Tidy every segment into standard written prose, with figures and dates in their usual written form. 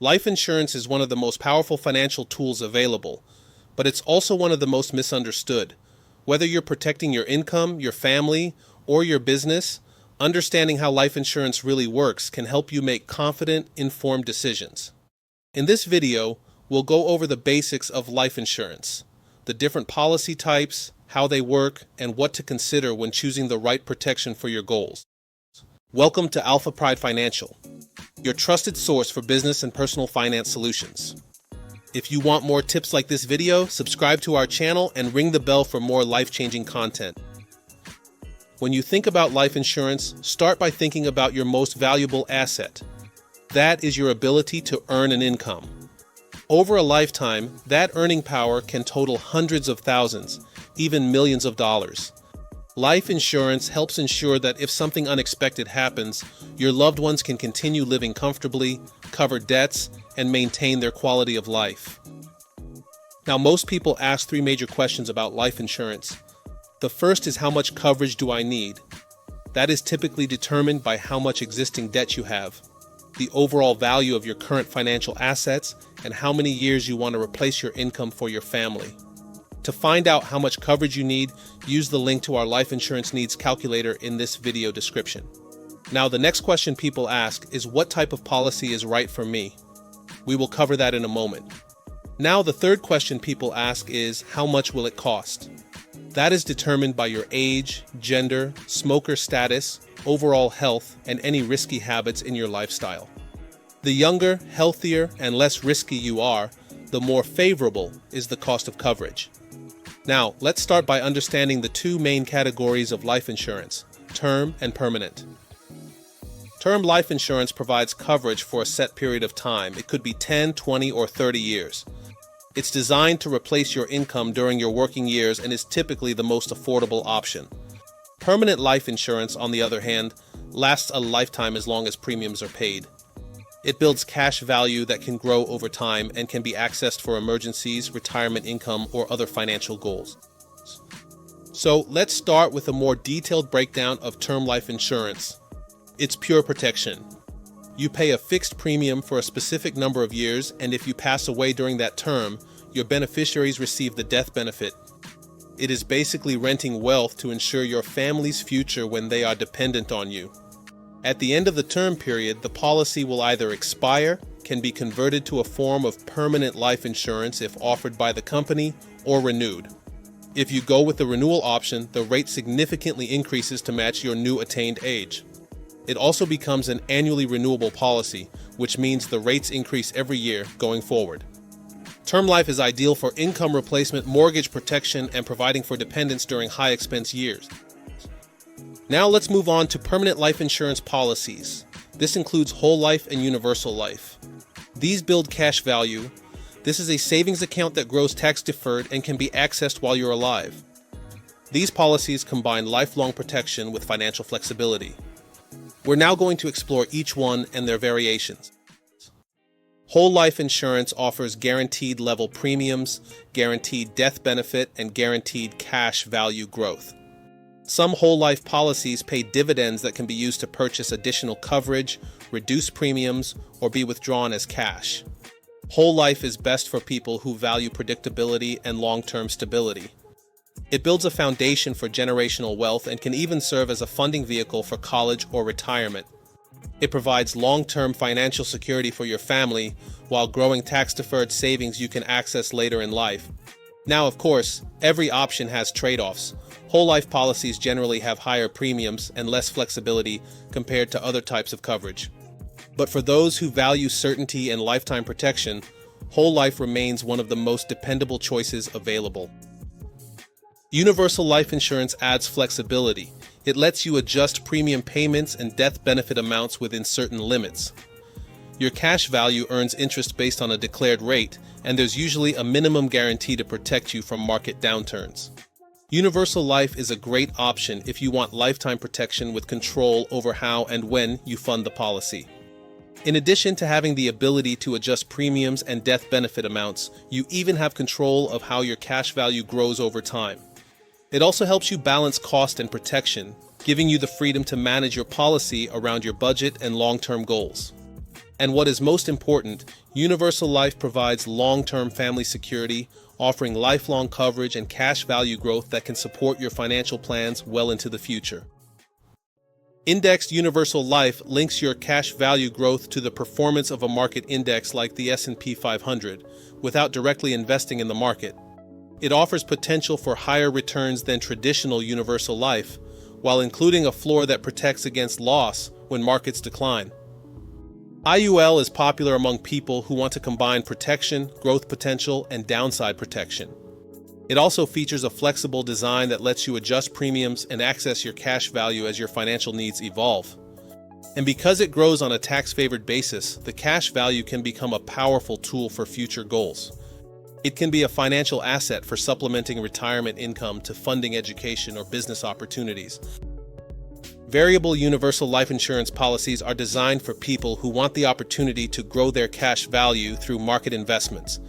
Life insurance is one of the most powerful financial tools available, but it's also one of the most misunderstood. Whether you're protecting your income, your family, or your business, understanding how life insurance really works can help you make confident, informed decisions. In this video, we'll go over the basics of life insurance, the different policy types, how they work, and what to consider when choosing the right protection for your goals. Welcome to Alfa Pride Financial, your trusted source for business and personal finance solutions. If you want more tips like this video, subscribe to our channel and ring the bell for more life-changing content. When you think about life insurance, start by thinking about your most valuable asset. That is your ability to earn an income. Over a lifetime, that earning power can total hundreds of thousands, even millions of dollars. Life insurance helps ensure that if something unexpected happens, your loved ones can continue living comfortably, cover debts, and maintain their quality of life. Now, most people ask three major questions about life insurance. The first is, how much coverage do I need? That is typically determined by how much existing debt you have, the overall value of your current financial assets, and how many years you want to replace your income for your family. To find out how much coverage you need, use the link to our life insurance needs calculator in this video description. Now, the next question people ask is, what type of policy is right for me? We will cover that in a moment. Now, the third question people ask is, how much will it cost? That is determined by your age, gender, smoker status, overall health, and any risky habits in your lifestyle. The younger, healthier, and less risky you are, the more favorable is the cost of coverage. Now, let's start by understanding the two main categories of life insurance, term and permanent. Term life insurance provides coverage for a set period of time. It could be 10, 20, or 30 years. It's designed to replace your income during your working years and is typically the most affordable option. Permanent life insurance, on the other hand, lasts a lifetime as long as premiums are paid. It builds cash value that can grow over time and can be accessed for emergencies, retirement income, or other financial goals. So let's start with a more detailed breakdown of term life insurance. It's pure protection. You pay a fixed premium for a specific number of years, and if you pass away during that term, your beneficiaries receive the death benefit. It is basically renting wealth to ensure your family's future when they are dependent on you. At the end of the term period, the policy will either expire, can be converted to a form of permanent life insurance if offered by the company, or renewed. If you go with the renewal option, the rate significantly increases to match your new attained age. It also becomes an annually renewable policy, which means the rates increase every year going forward. Term life is ideal for income replacement, mortgage protection, and providing for dependents during high-expense years. Now let's move on to permanent life insurance policies. This includes whole life and universal life. These build cash value. This is a savings account that grows tax-deferred and can be accessed while you're alive. These policies combine lifelong protection with financial flexibility. We're now going to explore each one and their variations. Whole life insurance offers guaranteed level premiums, guaranteed death benefit, and guaranteed cash value growth. Some whole life policies pay dividends that can be used to purchase additional coverage, reduce premiums, or be withdrawn as cash. Whole life is best for people who value predictability and long-term stability. It builds a foundation for generational wealth and can even serve as a funding vehicle for college or retirement. It provides long-term financial security for your family while growing tax-deferred savings you can access later in life. Now, of course, every option has trade-offs. Whole life policies generally have higher premiums and less flexibility compared to other types of coverage. But for those who value certainty and lifetime protection, whole life remains one of the most dependable choices available. Universal life insurance adds flexibility. It lets you adjust premium payments and death benefit amounts within certain limits. Your cash value earns interest based on a declared rate, and there's usually a minimum guarantee to protect you from market downturns. Universal life is a great option if you want lifetime protection with control over how and when you fund the policy. In addition to having the ability to adjust premiums and death benefit amounts, you even have control of how your cash value grows over time. It also helps you balance cost and protection, giving you the freedom to manage your policy around your budget and long-term goals. And what is most important, Universal Life provides long-term family security, offering lifelong coverage and cash value growth that can support your financial plans well into the future. Indexed Universal Life links your cash value growth to the performance of a market index like the S&P 500 without directly investing in the market. It offers potential for higher returns than traditional Universal Life, while including a floor that protects against loss when markets decline. IUL is popular among people who want to combine protection, growth potential, and downside protection. It also features a flexible design that lets you adjust premiums and access your cash value as your financial needs evolve. And because it grows on a tax-favored basis, the cash value can become a powerful tool for future goals. It can be a financial asset for supplementing retirement income to funding education or business opportunities. Variable universal life insurance policies are designed for people who want the opportunity to grow their cash value through market investments.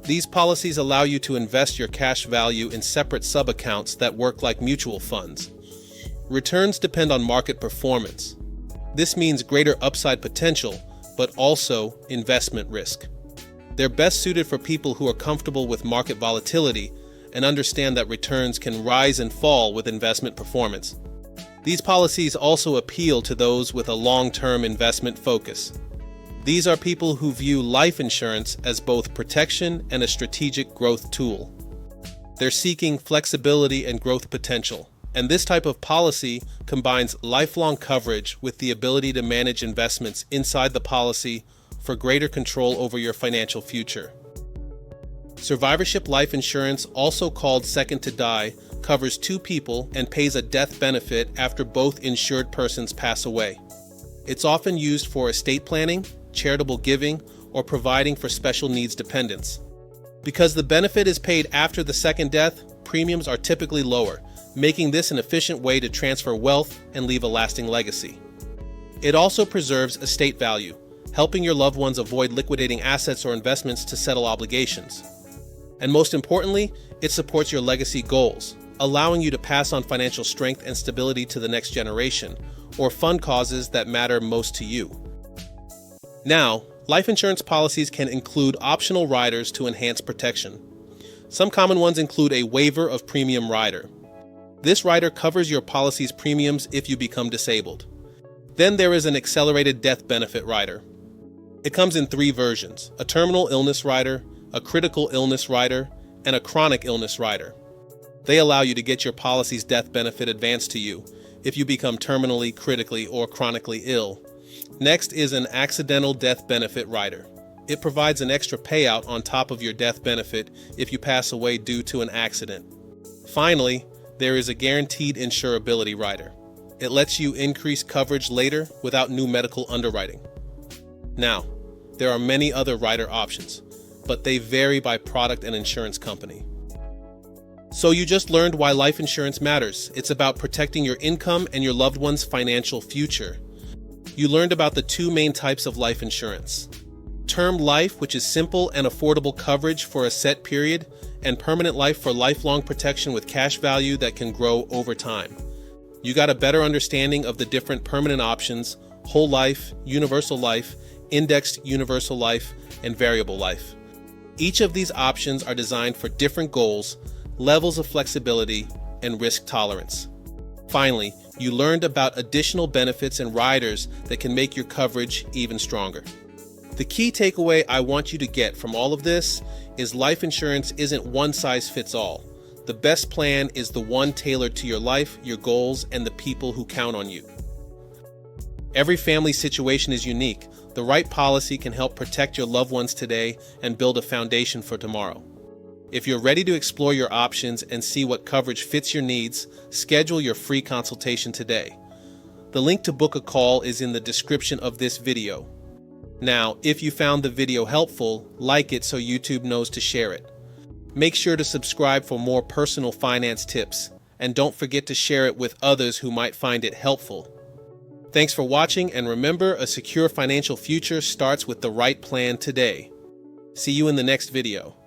These policies allow you to invest your cash value in separate sub-accounts that work like mutual funds. Returns depend on market performance. This means greater upside potential, but also investment risk. They're best suited for people who are comfortable with market volatility and understand that returns can rise and fall with investment performance. These policies also appeal to those with a long-term investment focus. These are people who view life insurance as both protection and a strategic growth tool. They're seeking flexibility and growth potential, and this type of policy combines lifelong coverage with the ability to manage investments inside the policy for greater control over your financial future. Survivorship life insurance, also called Second to Die, covers two people and pays a death benefit after both insured persons pass away. It's often used for estate planning, charitable giving, or providing for special needs dependents. Because the benefit is paid after the second death, premiums are typically lower, making this an efficient way to transfer wealth and leave a lasting legacy. It also preserves estate value, helping your loved ones avoid liquidating assets or investments to settle obligations. And most importantly, it supports your legacy goals, allowing you to pass on financial strength and stability to the next generation, or fund causes that matter most to you. Now, life insurance policies can include optional riders to enhance protection. Some common ones include a waiver of premium rider. This rider covers your policy's premiums if you become disabled. Then there is an accelerated death benefit rider. It comes in three versions: a terminal illness rider, a critical illness rider, and a chronic illness rider. They allow you to get your policy's death benefit advanced to you if you become terminally, critically, or chronically ill. Next is an accidental death benefit rider. It provides an extra payout on top of your death benefit if you pass away due to an accident. Finally, there is a guaranteed insurability rider. It lets you increase coverage later without new medical underwriting. Now, there are many other rider options, but they vary by product and insurance company. So you just learned why life insurance matters. It's about protecting your income and your loved one's financial future. You learned about the two main types of life insurance: term life, which is simple and affordable coverage for a set period, and permanent life for lifelong protection with cash value that can grow over time. You got a better understanding of the different permanent options: whole life, universal life, indexed universal life, and variable life. Each of these options are designed for different goals, levels of flexibility, and risk tolerance. Finally, you learned about additional benefits and riders that can make your coverage even stronger. The key takeaway I want you to get from all of this is life insurance isn't one size fits all. The best plan is the one tailored to your life, your goals, and the people who count on you. Every family situation is unique. The right policy can help protect your loved ones today and build a foundation for tomorrow. If you're ready to explore your options and see what coverage fits your needs, schedule your free consultation today. The link to book a call is in the description of this video. Now, if you found the video helpful, like it so YouTube knows to share it. Make sure to subscribe for more personal finance tips, and don't forget to share it with others who might find it helpful. Thanks for watching, and remember, a secure financial future starts with the right plan today. See you in the next video.